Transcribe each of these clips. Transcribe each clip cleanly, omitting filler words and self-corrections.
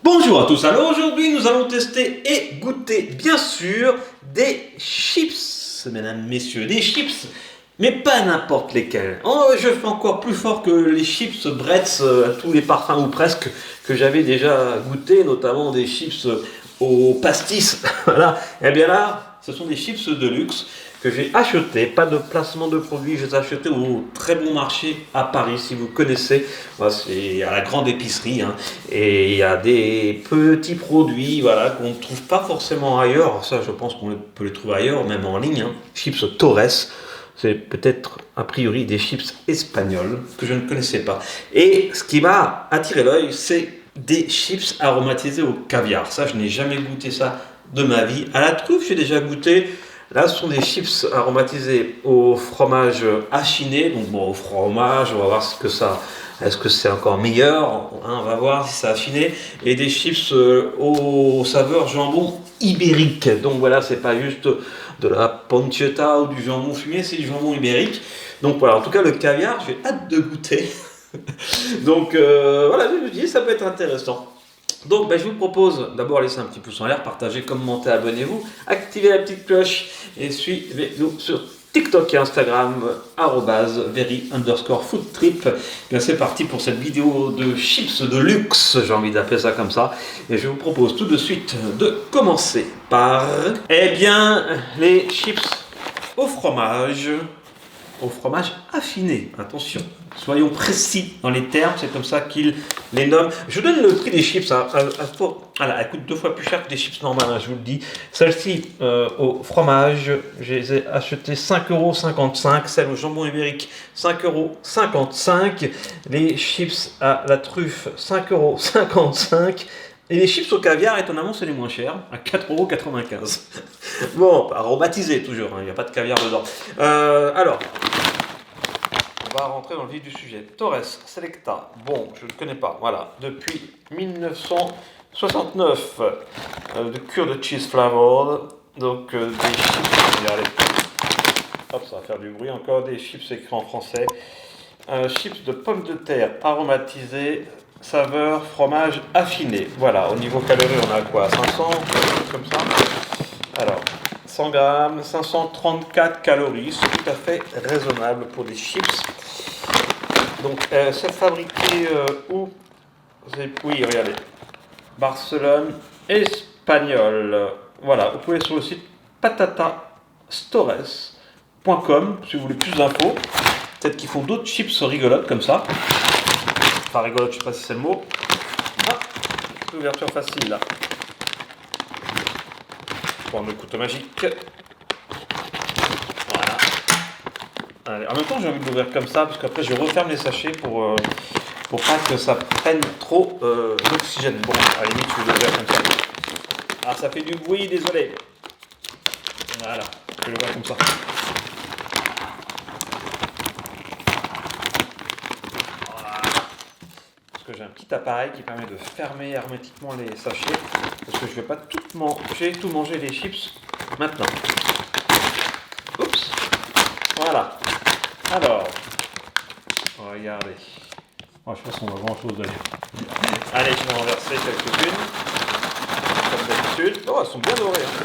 Bonjour à tous, alors aujourd'hui nous allons tester et goûter bien sûr des chips, mesdames, messieurs, des chips, mais pas n'importe lesquels. Oh, je fais encore plus fort que les chips Bretz, tous les parfums ou presque, que j'avais déjà goûté, notamment des chips au pastis, voilà, et bien là, ce sont des chips de luxe que j'ai acheté, pas de placement de produits, je les ai achetés au très bon marché à Paris, si vous connaissez, voilà, c'est à la grande épicerie, hein, et il y a des petits produits voilà, qu'on ne trouve pas forcément ailleurs, ça je pense qu'on peut les trouver ailleurs, même en ligne, hein. Chips Torres, c'est peut-être a priori des chips espagnols que je ne connaissais pas, et ce qui m'a attiré l'œil, c'est des chips aromatisés au caviar, ça je n'ai jamais goûté ça de ma vie. À la truffe j'ai déjà goûté. Là, ce sont des chips aromatisés au fromage affiné. Donc, bon, au fromage, on va voir ce que ça. Est-ce que c'est encore meilleur, hein, on va voir si c'est affiné. Et des chips aux saveurs jambon ibérique. Donc, voilà, c'est pas juste de la pancetta ou du jambon fumé, c'est du jambon ibérique. Donc, voilà, en tout cas, le caviar, j'ai hâte de goûter. Donc, voilà, je me dis, ça peut être intéressant. Donc je vous propose d'abord laisser un petit pouce en l'air, partagez, commentez, abonnez-vous, activez la petite cloche et suivez-nous sur TikTok et Instagram, @very_foodtrip. Bien c'est parti pour cette vidéo de chips de luxe, j'ai envie d'appeler ça comme ça. Et je vous propose tout de suite de commencer par, eh bien, les chips au fromage affiné, attention. Soyons précis dans les termes, c'est comme ça qu'ils les nomment. Je donne le prix des chips, hein, voilà, elle coûte 2 fois plus cher que des chips normales, hein, je vous le dis. Celle-ci au fromage, je les ai achetées 5,55 €, celle au jambon ibérique 5,55 €, les chips à la truffe 5,55 €. Et les chips au caviar, étonnamment, c'est les moins chers, à 4,95 €. Bon, aromatisé toujours, il n'y a pas de caviar dedans. Alors, on va rentrer dans le vif du sujet. Torres Selecta, bon, je ne connais pas, voilà, depuis 1969, de cure de cheese flavored, donc des chips, regardez, hop, ça va faire du bruit, encore des chips écrits en français, chips de pommes de terre aromatisées, saveur fromage affiné. Voilà, au niveau calories, on a quoi, 500, comme ça. Alors, 100 grammes, 534 calories, c'est tout à fait raisonnable pour des chips. Donc, c'est fabriqué où? Oui, regardez, Barcelone, espagnol. Voilà, vous pouvez sur le site patatastores.com si vous voulez plus d'infos. Peut-être qu'ils font d'autres chips rigolotes comme ça. Enfin, rigolote, je ne sais pas si c'est le mot. Ah, ouverture facile là. Prendre le couteau magique. Voilà. Allez, en même temps, j'ai envie de l'ouvrir comme ça, parce qu'après, je referme les sachets pour pas que ça prenne trop d'oxygène. Bon, à la limite, je vais l'ouvrir comme ça. Ah, ça fait du bruit, désolé. Voilà, je vais l'ouvrir comme ça. Voilà. Parce que j'ai un petit appareil qui permet de fermer hermétiquement les sachets, parce que je ne vais pas tout manger les chips maintenant. Oups. Voilà. Alors, regardez. Oh, je pense qu'on voit grand chose d'ailleurs. Allez, je vais en renverser quelques-unes. Comme d'habitude. Oh, elles sont bien dorées. Hein.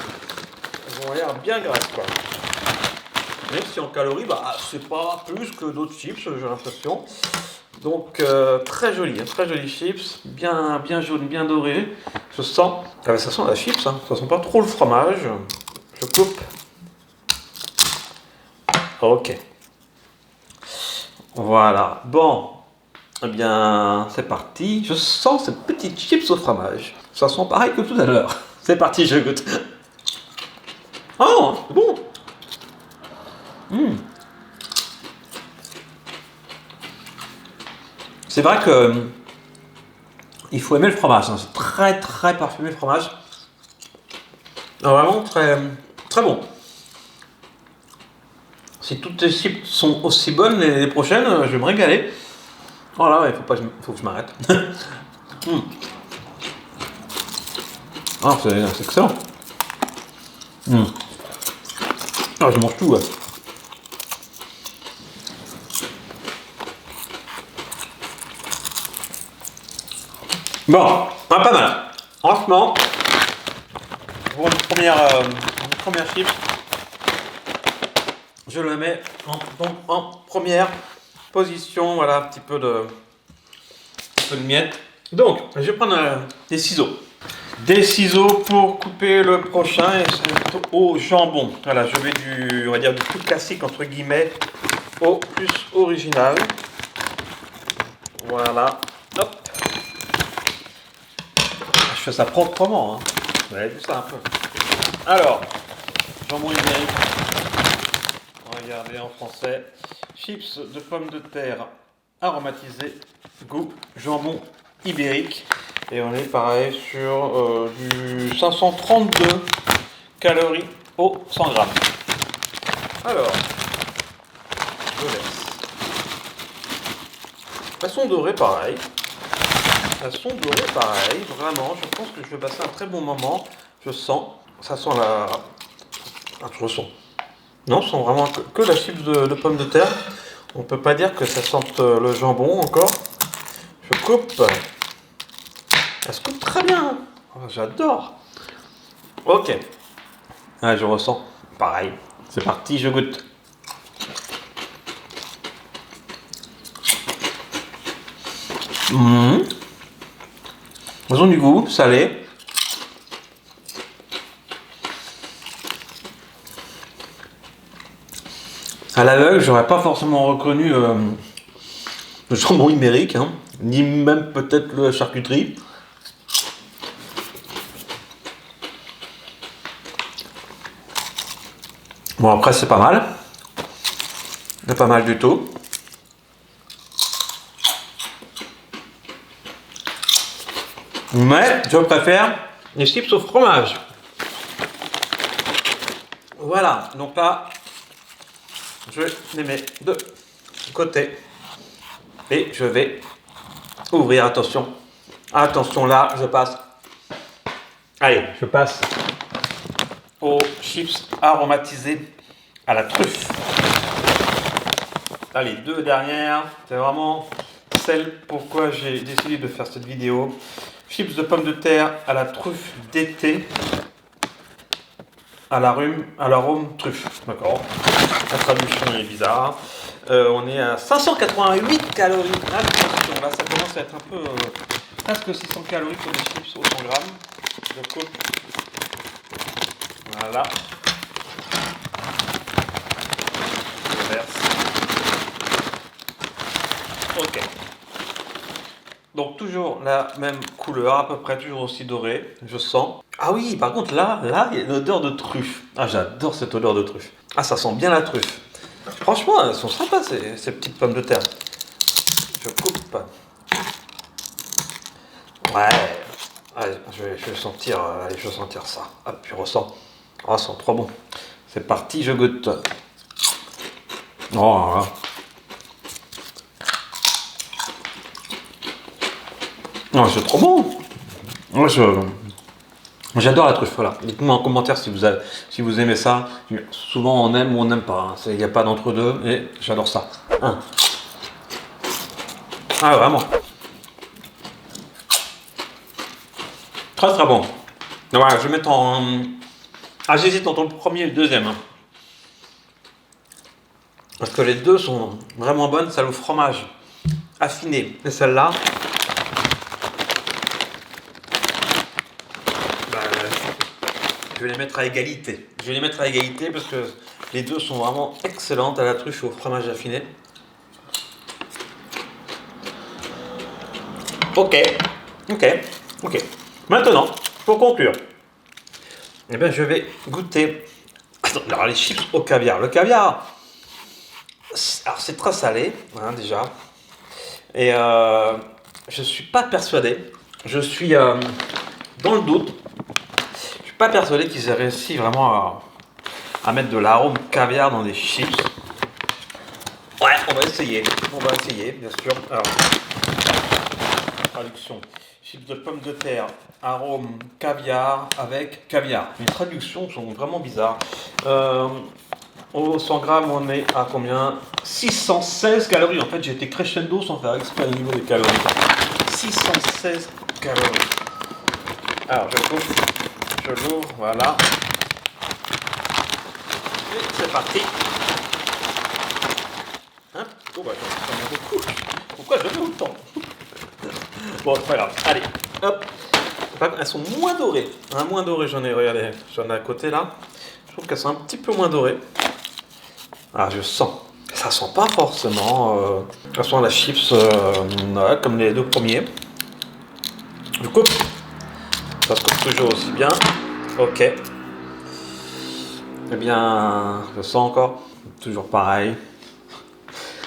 Elles ont l'air bien grasses, quoi. Même si en calories, bah, c'est pas plus que d'autres chips, j'ai l'impression. Donc, très joli, hein, très joli chips. Bien jaune, bien doré. Je sens. Ah, ça sent la chips, hein. Ça sent pas trop le fromage. Je coupe. Ok. Voilà. Bon. Eh bien, c'est parti. Je sens cette petite chips au fromage. Ça sent pareil que tout à l'heure. C'est parti, je goûte. Oh, c'est bon. C'est vrai que il faut aimer le fromage. Hein. C'est très très parfumé le fromage. Alors, vraiment très très bon. Si toutes les chips sont aussi bonnes les prochaines, je vais me régaler. Voilà, il faut que je m'arrête. Ah, c'est excellent. Ah, je mange tout. Ouais. Bon, pas mal. Franchement, pour une première chips, je le mets en première position. Voilà, un petit peu de miettes. Donc, je vais prendre des ciseaux. Des ciseaux pour couper le prochain et c'est au jambon. Voilà, je vais on va dire du plus classique entre guillemets au plus original. Voilà. Hop. Je fais ça proprement. Hein. Vous avez vu ça un peu. Alors, jambon ibérique. Regardez en français. Chips de pommes de terre aromatisées. Goût jambon ibérique. Et on est pareil sur du 532 calories au 100 grammes. Alors, je laisse. Elles sont dorées pareil. Vraiment, je pense que je vais passer un très bon moment. Je sens, ça sent la... Ah, je ressens. Non, ce sont vraiment que la chips de pommes de terre. On peut pas dire que ça sente le jambon encore. Je coupe. Elle se coupe très bien. Oh, j'adore. Ok. Ah, je ressens. Pareil. C'est parti, je goûte. Elles ont du goût, salé. À l'aveugle, j'aurais pas forcément reconnu le jambon ibérique, hein, ni même peut-être la charcuterie. Bon, après, c'est pas mal. C'est pas mal du tout. Mais je préfère les chips au fromage. Voilà, donc là, je les mets de côté. Et je vais ouvrir, attention. Attention là, je passe. Allez, je passe aux chips aromatisés à la truffe. Là, les deux dernières, c'est vraiment celle pourquoi j'ai décidé de faire cette vidéo. Chips de pommes de terre à la truffe d'été, à l'arôme truffe. D'accord. La traduction est bizarre. On est à 588 calories. Attention, là ça commence à être un peu presque 600 calories pour des chips au 100 grammes. Je coupe. Voilà. Je verse. Ok. Donc toujours la même couleur, à peu près toujours aussi doré, je sens. Ah oui, par contre là, il y a une odeur de truffe. Ah, j'adore cette odeur de truffe. Ah, ça sent bien la truffe. Franchement, elles sont sympas ces petites pommes de terre. Je coupe. Ouais. Allez, je vais sentir ça. Hop, je ressens. Oh, ça sent trop bon. C'est parti, je goûte. Oh là là. Oh, c'est trop bon. Moi, j'adore la truffe, voilà. Dites-moi en commentaire si vous aimez ça. Souvent on aime ou on n'aime pas. Il n'y a pas d'entre-deux et j'adore ça. Ah, vraiment. Très très bon. Voilà, je vais mettre en... Ah, j'hésite entre le premier et le deuxième. Hein. Parce que les deux sont vraiment bonnes, celle au fromage affiné. Et celle-là, je vais les mettre à égalité. Je vais les mettre à égalité parce que les deux sont vraiment excellentes à la truffe et au fromage affiné. Ok. Maintenant, pour conclure, eh bien, je vais goûter. Alors, les chips au caviar. Le caviar, alors c'est très salé, hein, déjà. Et je suis pas persuadé. Je suis dans le doute. Je suis pas persuadé qu'ils aient réussi vraiment à mettre de l'arôme caviar dans des chips. Ouais, on va essayer, bien sûr. Alors, traduction. Chips de pommes de terre, arôme caviar avec caviar. Les traductions sont vraiment bizarres. Au 100 grammes, on est à combien? 616 calories. En fait, j'ai été crescendo sans faire exprès au niveau des calories. 616 calories. Alors je coupe, je l'ouvre, voilà. Et c'est parti. Hein, oh bah j'en ai beaucoup. Pourquoi je mets autant? Bon, c'est pas grave. Allez, hop. Elles sont moins dorées. Hein, moins dorées, j'en ai, regardez. J'en ai à côté là. Je trouve qu'elles sont un petit peu moins dorées. Ah, je sens. Ça sent pas forcément. Ça sent la chips ouais, comme les deux premiers. Je coupe. Ça se coupe toujours aussi bien. Ok. Eh bien, je sens encore. Toujours pareil.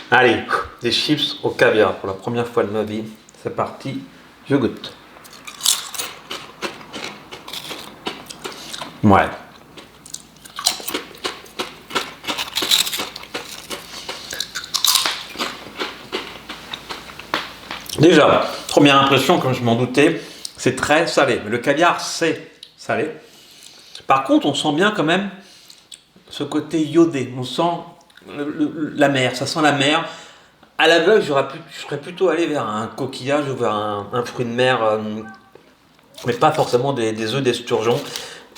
Allez, des chips au caviar pour la première fois de ma vie. C'est parti. Je goûte. Ouais. Déjà, première impression, comme je m'en doutais, c'est très salé. Mais le caviar, c'est salé. Par contre, on sent bien quand même ce côté iodé. On sent la mer, ça sent la mer. À l'aveugle, je serais plutôt allé vers un coquillage ou vers un fruit de mer, mais pas forcément des œufs d'esturgeon.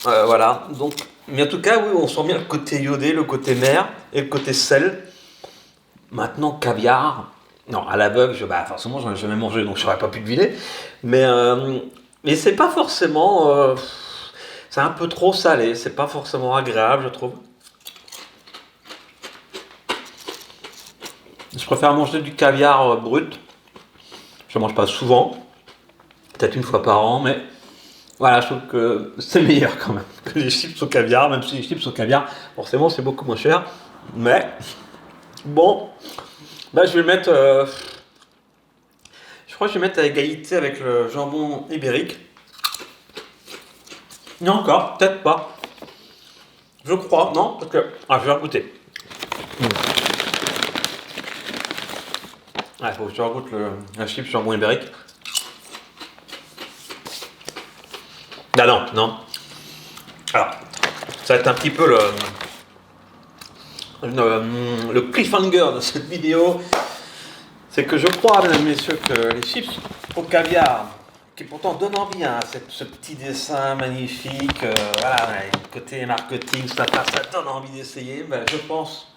Voilà. Donc, mais en tout cas, oui, on sent bien le côté iodé, le côté mer et le côté sel. Maintenant, caviar. Non, à l'aveugle, bah, forcément, j'en ai jamais mangé, donc je n'aurais pas pu deviner. Mais c'est pas forcément. C'est un peu trop salé, c'est pas forcément agréable, je trouve. Je préfère manger du caviar brut. Je mange pas souvent, peut-être une fois par an, mais voilà, je trouve que c'est meilleur quand même que les chips au caviar, même si les chips au caviar, forcément, c'est beaucoup moins cher. Mais bon, là, je vais le mettre. Je crois que je vais mettre à égalité avec le jambon ibérique. Non, encore, peut-être pas. Je crois, non, parce que. Ah, je vais goûter. Il faut que je regoute la chips jambon ibérique. Ah non, non. Alors, ça va être un petit peu le cliffhanger de cette vidéo. C'est que je crois, mesdames et messieurs, que les chips au caviar, qui pourtant donnent envie, hein, ce petit dessin magnifique, voilà, côté marketing, ça donne envie d'essayer. Ben, je pense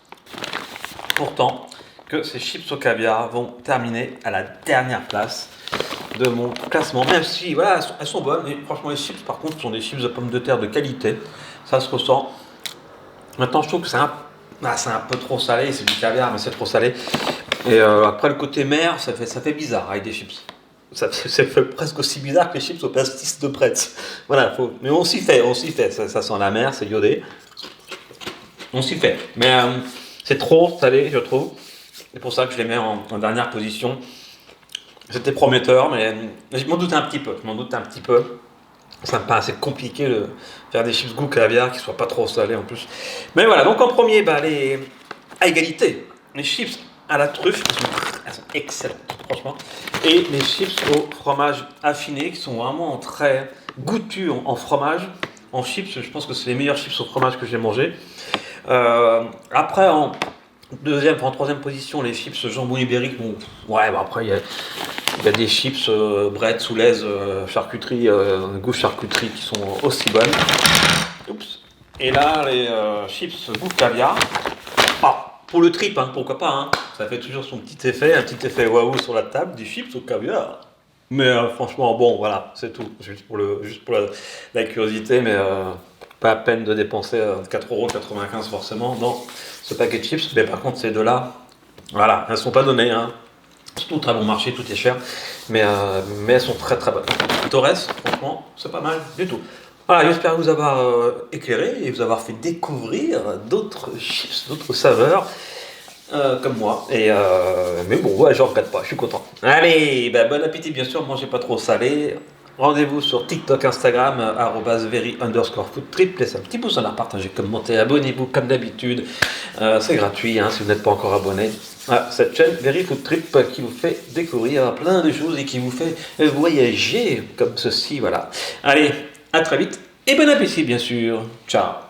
pourtant que ces chips au caviar vont terminer à la dernière place de mon classement, même si voilà, elles sont bonnes. Et franchement, les chips, par contre, sont des chips de pommes de terre de qualité, ça se ressent. Maintenant, je trouve que c'est un peu trop salé, c'est du caviar, mais c'est trop salé. Et après, le côté mer, ça fait bizarre avec des chips. Ça fait presque aussi bizarre que les chips au pastis de Pretz. Voilà, mais on s'y fait. Ça sent la mer, c'est iodé. On s'y fait. Mais c'est trop salé, je trouve. C'est pour ça que je les mets en dernière position. C'était prometteur, mais je m'en doutais un petit peu. Ça me paraît assez compliqué de faire des chips goût caviar qui soient pas trop salés en plus. Mais voilà, donc en premier, à égalité, les chips à la truffe, elles sont excellentes, franchement. Et les chips au fromage affiné, qui sont vraiment très goûtus en fromage. En chips, je pense que c'est les meilleurs chips au fromage que j'ai mangé. Après, en troisième position, les chips jambon ibérique. Bon, ouais, après, il y a des chips Brett, Soulaise, charcuterie, goût charcuterie qui sont aussi bonnes. Oups. Et là, les chips goût caviar. Ah, pour le trip, hein, pourquoi pas, hein. Ça fait toujours son petit effet, un petit effet waouh sur la table, des chips au caviar. Mais franchement, bon, voilà, c'est tout. Juste pour la curiosité, mais pas à peine de dépenser 4,95€ forcément dans ce paquet de chips. Mais par contre, ces deux-là, voilà, elles sont pas données, hein. C'est tout très bon marché, tout est cher, mais elles sont très très bonnes. Torres, franchement, c'est pas mal du tout. Voilà, j'espère vous avoir éclairé et vous avoir fait découvrir d'autres chips, d'autres saveurs comme moi. Mais bon, ouais, je regrette pas, je suis content. Allez, bon appétit bien sûr, mangez pas trop salé. Rendez-vous sur TikTok, Instagram, @very_foodtrip. Laissez un petit pouce en l'air, partagez, commentez, abonnez-vous comme d'habitude. C'est gratuit hein, si vous n'êtes pas encore abonné à cette chaîne Very Food Trip qui vous fait découvrir plein de choses et qui vous fait voyager comme ceci. Voilà. Allez, à très vite et bon appétit bien sûr. Ciao.